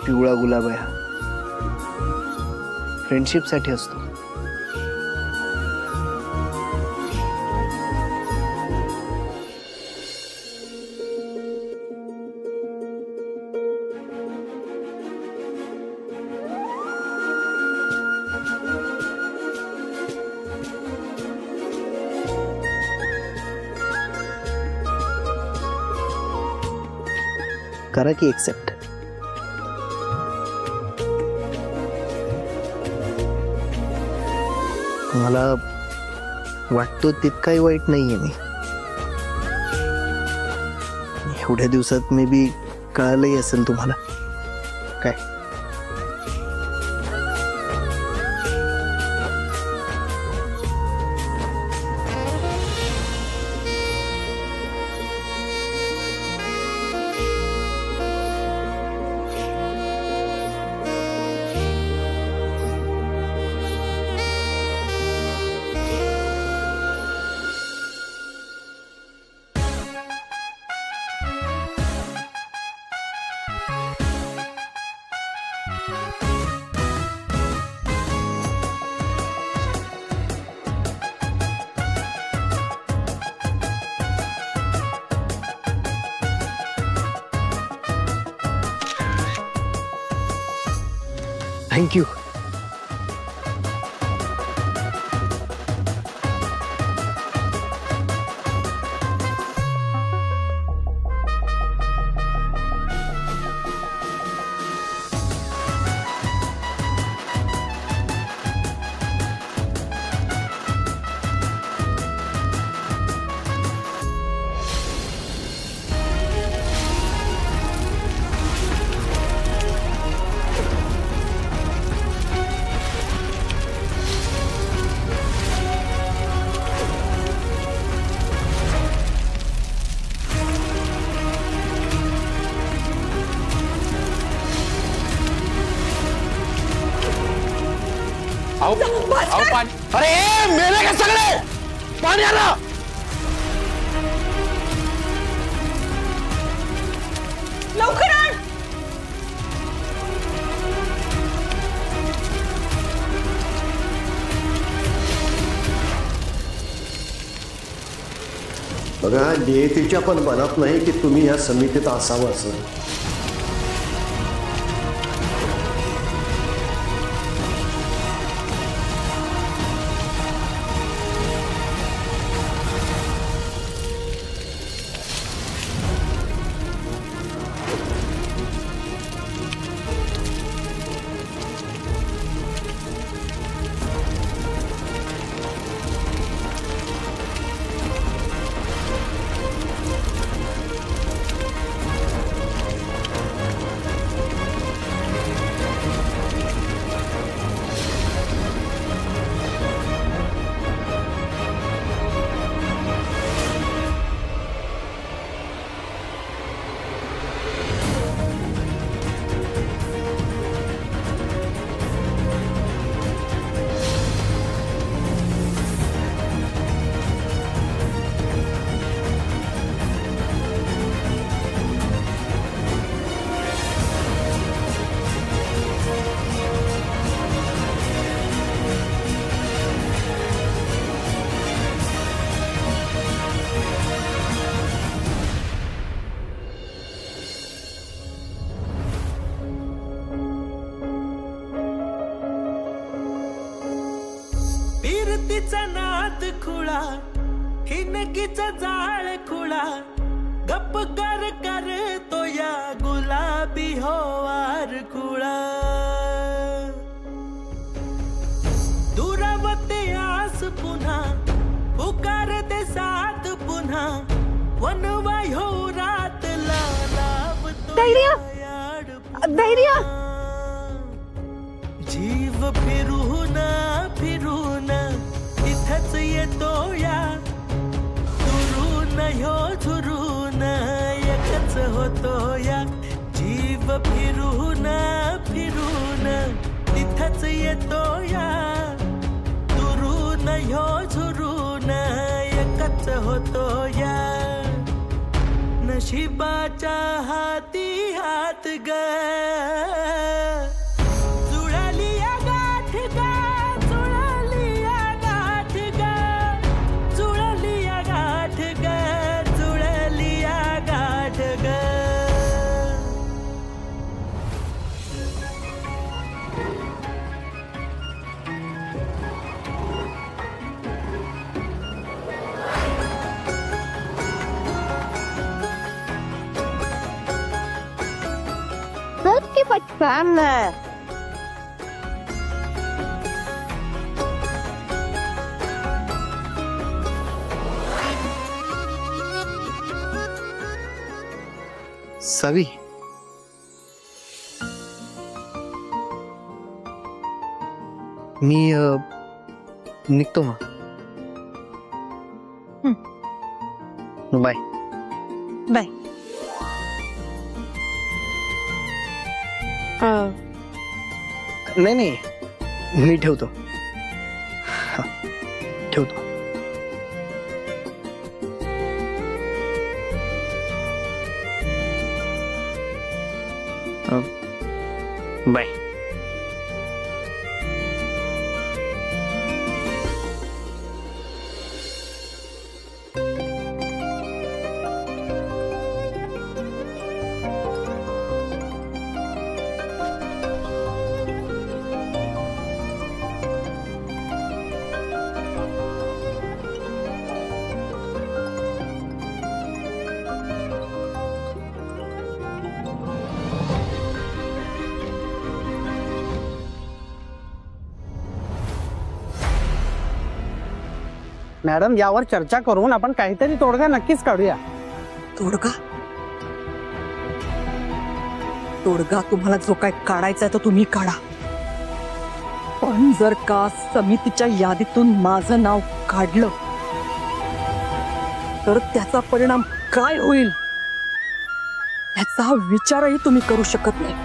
पिवळा गुलाब आहे हा, फ्रेंडशिपसाठी असतो. करा की एक्सेप्ट. मला वाटतो तितकाही वाईट नाहीये मी. एवढ्या दिवसात मे बी कळालंही असेल तुम्हाला. काय थँक्यू. पाणी. अरे मेले का सगळे? पाणी आलं. लवकर आण. बघा, नियतीच्या पण मनात नाही की तुम्ही या समितीत असावं असं. तिचा नाद खुळा, हिनकीचा जाळ खुळा, गप्प कर कर तो या गुलाबी होवार खुळा. दुरावते आस पुन्हा, पुकार दे साथ पुन्हा, वनवाय हो रात लावतो धैर्य. जीव फिरून फिरून तिथंच येतो या, दुरून ह्यो झुरून एकच होतो या. जीव फिरून फिरून तिथंच येतो या, दुरून ह्यो झुरून एकच होतो या. नशिबाच्या हाती हात ग जुळली या गाठ ग जुळली या गाठ ग जुळली या गाठ ग जुळली या गाठ ग की पटकन सावी, मी निघतो मग. बाय. बाय. नाही नाही, मी ठेवतो. हा, ठेवतो. बाय. मॅडम, यावर चर्चा करून आपण काहीतरी तोडगा नक्कीच काढूया. तोडगा? तोडगा तुम्हाला जो काय काढायचा आहे तो तुम्ही काढा, पण जर का समितीच्या यादीतून माझं नाव काढलं तर त्याचा परिणाम काय होईल याचा विचारही तुम्ही करू शकत नाही.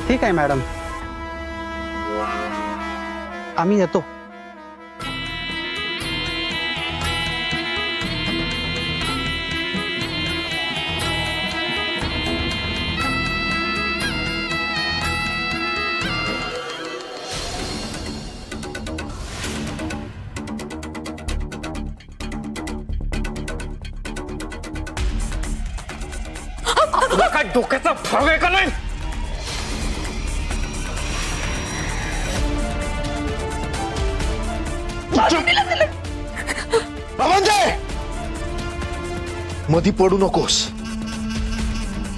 ठीक आहे मॅडम, आम्ही येतो. काय डोक्याचा फरक आहे का नाही? मधी पडू नकोस.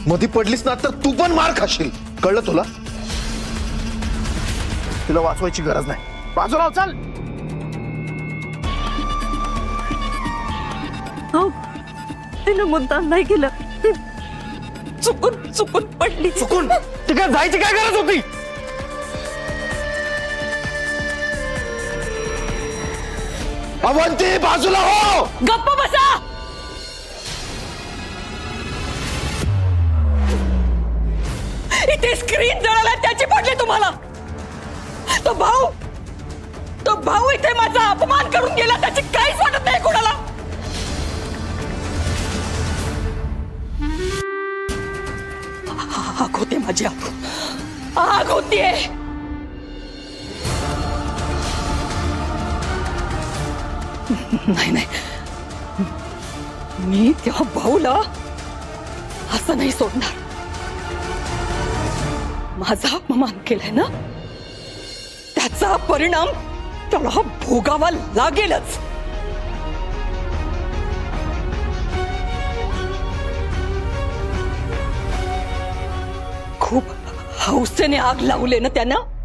मधी पडलीस ना तर तू पण मार खाशील, कळलं तुला? तुला वाचवायची गरज नाही. बाजूला चाल. तिने मुद्दाम नाही केलं, चुकून चुकून पडली. चुकून? तिकडे जायची काय गरज होती? अवंती, बाजूला हो. गप्प बसा. इथे स्क्रीन जळाला त्याची पडली तुम्हाला. तो भाऊ इथे माझा अपमान करून गेला, त्याची काहीच वाटत नाही कोणाला. आग होते माझी, आग होतीये. नाही नाही, मी त्या भाऊला असं नाही सोडणार. माझा अपमान केलाय ना, त्याचा परिणाम त्याला भोगावा लागेलच. खूप हौसेने आग लावले ना त्यानं.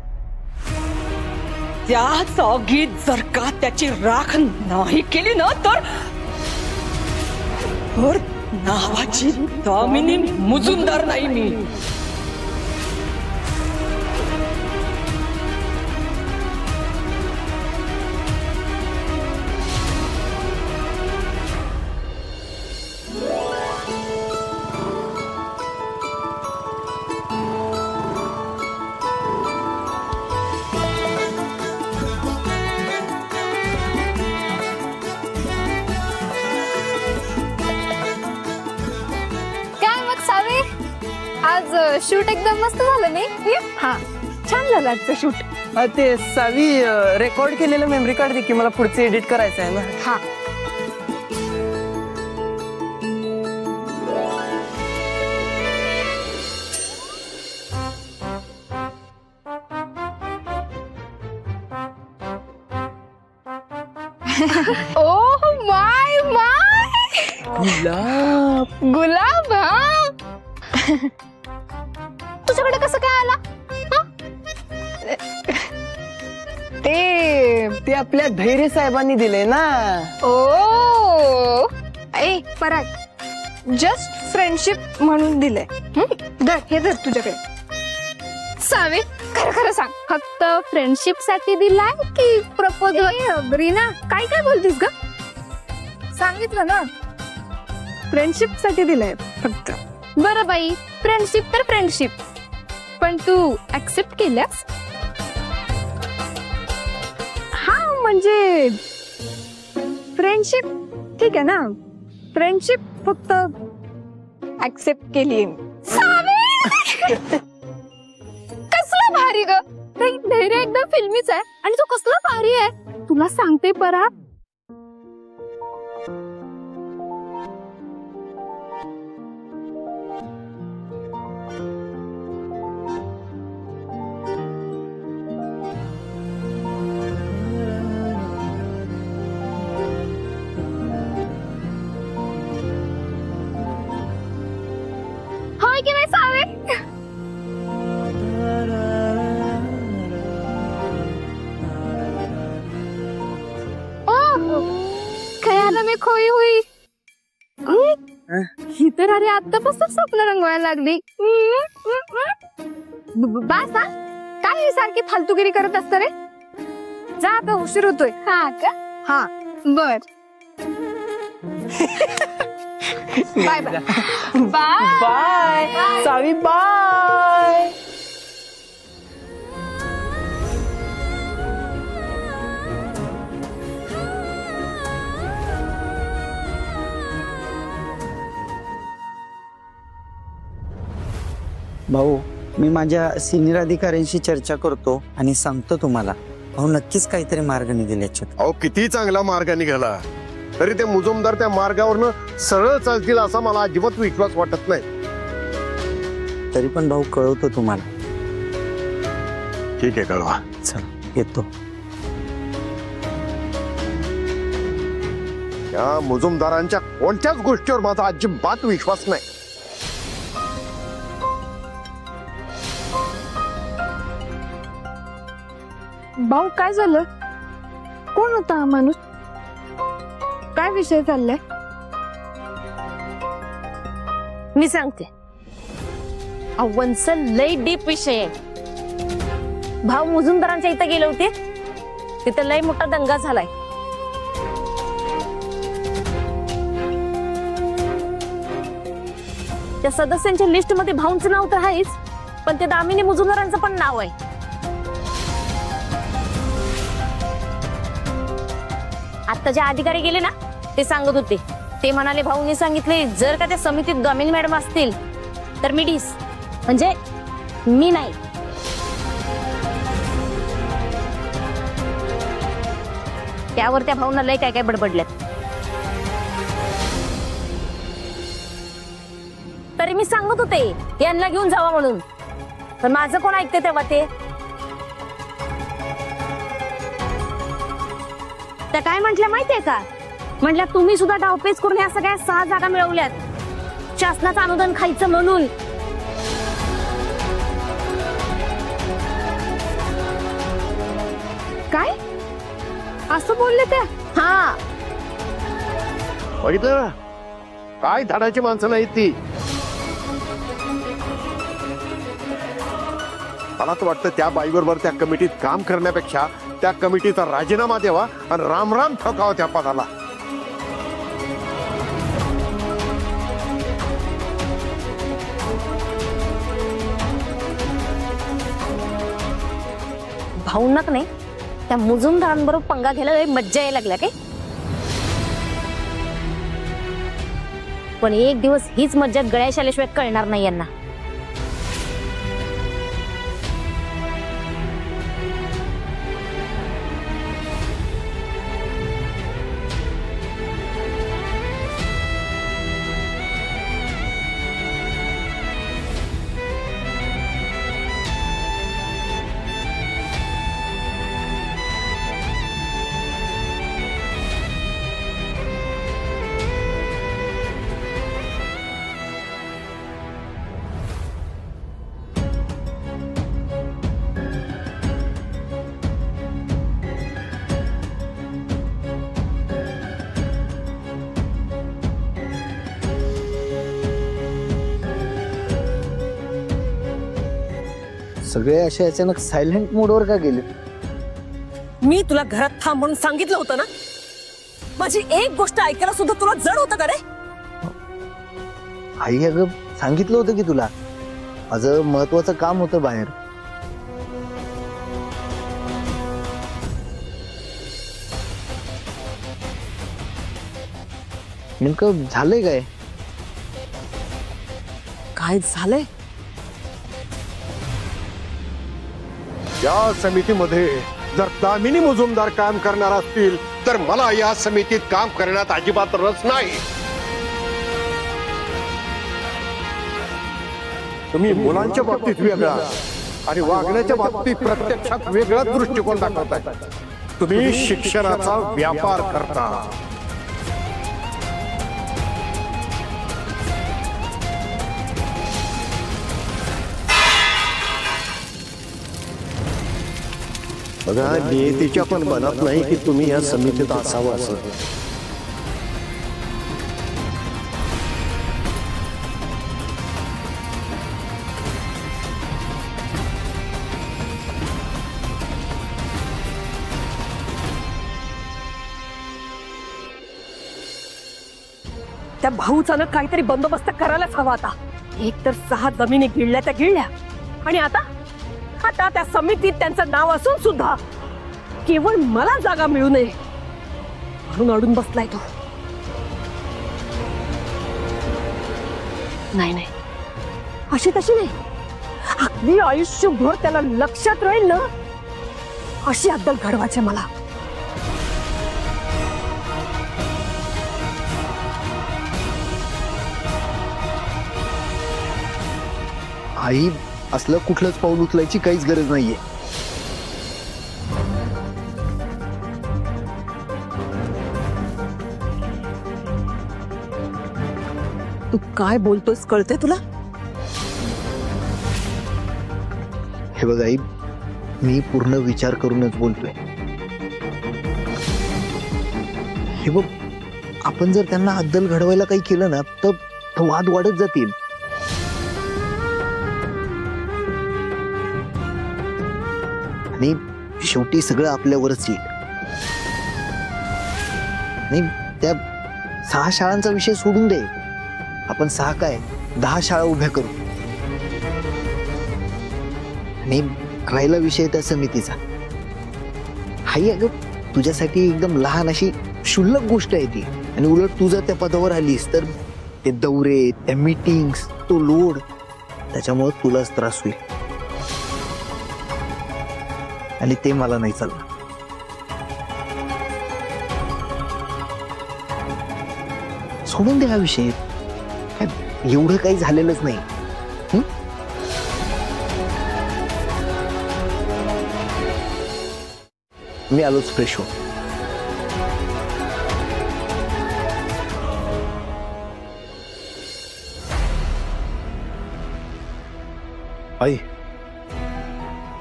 त्याच आगीत जर का त्याची राख नाही केली ना तर नावाची दामिनी मुजुमदार नाही मी. आज शूट एकदम मस्त झालं नाही? हा, छान झालं आजचं शूट. ते सावी रेकॉर्ड केलेलं मेमरी कार्ड दे की मला पुढचं एडिट करायचं आहे ना. हा. ओह माय गुलाब. हा, तुझ्याकडे कसं काय आला? ते आपल्या धैर्य साहेबांनी दिले ना. ओ ए पराग, जस्ट फ्रेंडशिप म्हणून दिले. धर हे धर तुझ्याकडे. सावे खरं खरं सांग, फक्त फ्रेंडशिप साठी दिलाय की प्रपोज? रीना काय काय बोलतीस ग? सांगितलं ना, फ्रेंडशिप साठी दिलाय फक्त. बरं बाई, फ्रेंडशिप तर फ्रेंडशिप, पण तू ऍक्सेप्ट केल्यास? हा म्हणजे फ्रेंडशिप ठीक आहे ना, फ्रेंडशिप फक्त ऍक्सेप्ट केली. कसला भारी ग, धैर्य एकदम फिल्मीच आहे आणि तो कसला भारी आहे तुला सांगते परा. होय की नाही सावे? खयाला मी खोई हुई. ही तर अरे आतापासून स्वप्न रंगवायला लागली. बास हा, काय सारखी फालतूगिरी करत असत रे? जा आता, उशीर होतोय. हा का? हा बर. बाय बाय बाय बाय सावी, बाय. भाऊ, मी माझ्या सिनियर अधिकाऱ्यांशी चर्चा करतो आणि सांगतो तुम्हाला. भाऊ नक्कीच काहीतरी मार्ग निघेल याच्यात. अहो किती चांगला मार्ग निघाला तरी ते मुजुमदार त्या मार्गावरनं सरळ चालतील असा मला अजिबात विश्वास वाटत नाही. तरी पण भाऊ कळवतो तुम्हाला. ठीक आहे, कळवा. चल येतो. या मुजुमदारांच्या कोणत्याच गोष्टीवर माझा अजिबात विश्वास नाही. भाऊ काय झालं? कोण होता हा माणूस? काय विषय चाललाय? मी सांगते. अव्वनचं लय डीप विषय आहे. भाऊ मुजुमदारांच्या इथं गेले होते, तिथं लय मोठा दंगा झालाय. त्या सदस्यांच्या लिस्ट मध्ये भाऊंचं नाव तर आहेच, पण ते दामिनी मुजुमदारांचं पण नाव आहे. आता जे अधिकारी गेले ना, ते सांगत होते, ते म्हणाले भाऊंनी सांगितले जर का त्या समितीत दामिनी मॅडम असतील तर मी डीस, म्हणजे मी नाही. त्यावर त्या भाऊंना लय काय काय बडबडल्यात. तरी मी सांगत होते यांना घेऊन जावा म्हणून, पण माझं कोण ऐकते तेव्हा? ते त्या काय म्हटल्या माहितीये का? म्हटल्या तुम्ही सुद्धा डावपेच करून ह्या सगळ्या 6 जागा मिळवल्यात, शासनाचं अनुदान खायचं म्हणून. काय असं बोलले त्या? हा, बघितलं ना, काय धाडाची माणसं नाहीत ती. मला तर वाटतं त्या बाईबरोबर त्या कमिटीत काम करण्यापेक्षा त्या कमिटीचा राजीनामा द्यावा आणि रामराम ठोकावा त्या पदाला. भाऊंना नाही त्या मुजुमदारांबरोबर पंगा घ्यायला लय मज्जा यायला लागल्या काय. पण एक दिवस हीच मज्जा गळ्यात आल्याशिवाय कळणार नाही यांना. सगळे असे अचानक सायलेंट मोडवर का गेले? मी तुला घरात थांब म्हणून सांगितलं होतं ना. माझी एक गोष्ट ऐकायला सुद्धा तुला जड होतं का रे? आई अगं सांगितलं होतं की तुला माझं महत्वाचं काम होतं बाहेर. नेमकं झालंय काय? काय झालंय? या समितीमध्ये जर दामिनी मुजुमदार काम करणार असतील तर मला या समितीत काम करण्यात अजिबात रस नाही. तुम्ही मुलांच्या बाबतीत वेगळा आणि वागण्याच्या बाबतीत प्रत्यक्षात वेगळाच दृष्टिकोन दाखवताय. तुम्ही शिक्षणाचा व्यापार करता. बघा, नियतीच्या पण बनत नाही की तुम्ही या समितीत असावं असं. त्या भाऊचा ना काहीतरी बंदोबस्त करायलाच हवा आता. एक तर 6 जमिनी गिळल्या त्या गिळल्या आणि आता आता त्या समितीत त्यांचं नाव असून सुद्धा केवळ मला जागा मिळू नये म्हणून अडून बसलाय तो. नाही नाही, अशी तशी नाही, अगदी आयुष्यभर त्याला लक्षात राहील ना अशी अद्दल घडवायची मला. आई असलं कुठलंच पाऊल उचलायची काहीच गरज नाहीये. तू काय बोलतोस कळते तुला? हे बघ आई, मी पूर्ण विचार करूनच बोलतोय. हे बघ, आपण जर त्यांना अद्दल घडवायला काही केलं ना तर वाद वाढत जातील. आणि शेवटी सगळं आपल्यावरच येईल. आणि त्या 6 शाळांचा विषय सोडून दे, आपण 6 काय 10 शाळा उभ्या करू. आणि राहिला विषय त्या समितीचा, हाई अगं तुझ्यासाठी एकदम लहान अशी क्षुल्लक गोष्ट आहे ती. आणि उलट तू जर त्या पदावर आलीस तर ते दौरे, त्या मीटिंग्स, तो लोड, त्याच्यामुळे तुलाच त्रास होईल. आणि ते मला नाही चालणार. सोडून दे हा विषय, एवढं काही झालेलंच नाही. मी आलोच फ्रेश हो. आई,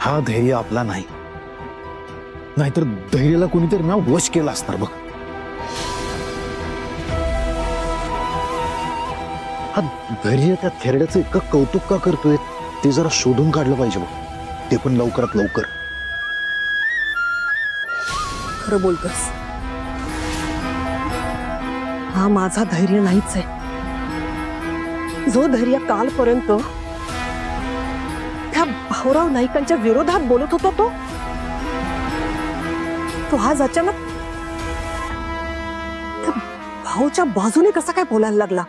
हा धैर्य आपला नाही, नाहीतर धैर्याला कोणीतरी ना वश केला असणार बघ. हा धैर्य त्या थेरड्याचं इतकं कौतुक का करतोय ते जरा शोधून काढलं पाहिजे बघ, ते पण लवकरात लवकर. खरं बोलतोस, हा माझा धैर्य नाहीच आहे. जो धैर्य कालपर्यंत त्या भाऊराव नाईकांच्या विरोधात बोलत होता तो आज अचानक त्या भाऊच्या बाजूने कसा काय बोलायला लागला?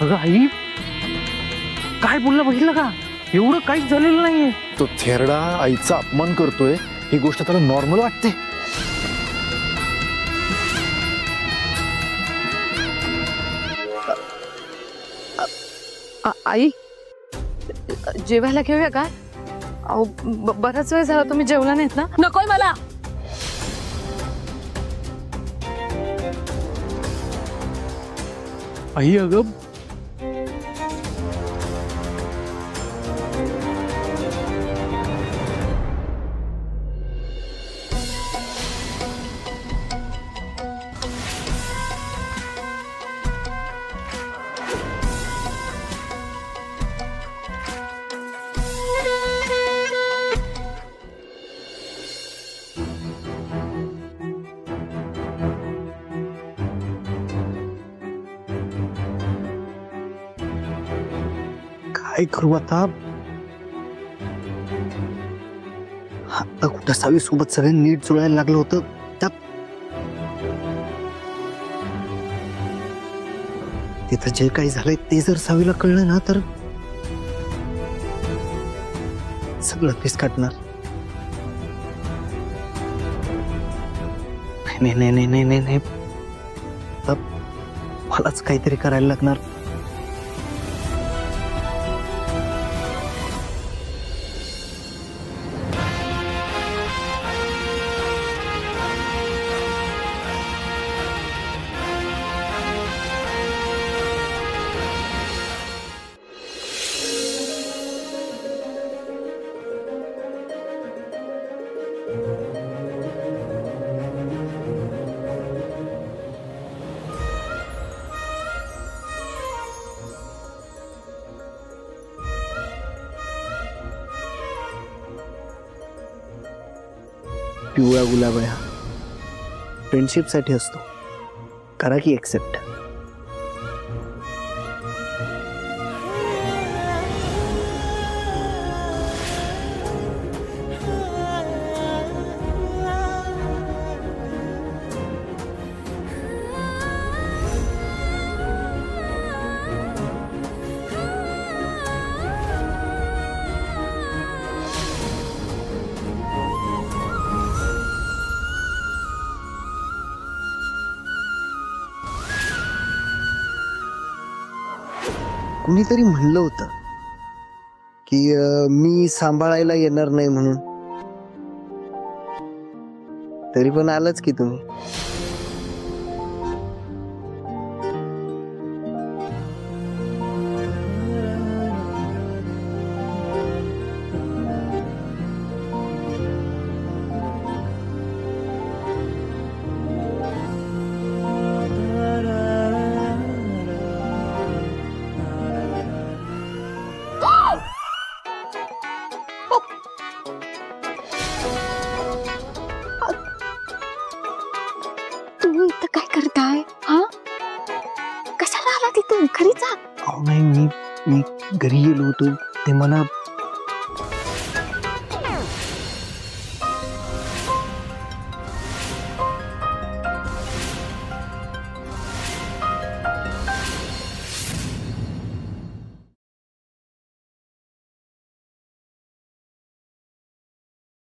अगं आई, काय बोलला बघितलं का? एवढं काहीच झालेलं नाहीये. तो थेरडा आईचा अपमान करतोय ही गोष्ट त्याला नॉर्मल वाटते. आई, जेवायला घेऊया का? अहो बराच वेळ झाला तुम्ही जेवला नाहीत ना. नकोय मला. आई अगं, काय करू आता? आता कुठं सावी सोबत सगळं नीट जुळायला लागलं होतं. तिथं जे काही झालंय ते जर सावीला कळलं ना तर सगळं फिसकाटणार. नाही नाही नाही नाही नाही नाही, मलाच काहीतरी करायला लागणार. पिवळा गुलाब आहे, फ्रेंडशिप साठी असतो. करा की एक्सेप्ट. कुणीतरी म्हणलं होतं की मी सांभाळायला येणार नाही म्हणून, तरी पण आलाच की तुम्ही. तुम्ही इथं काय करताय? हा, कशाला आला तिथं? घरी जा. नाही, मी घरी गेलो होतो ते मला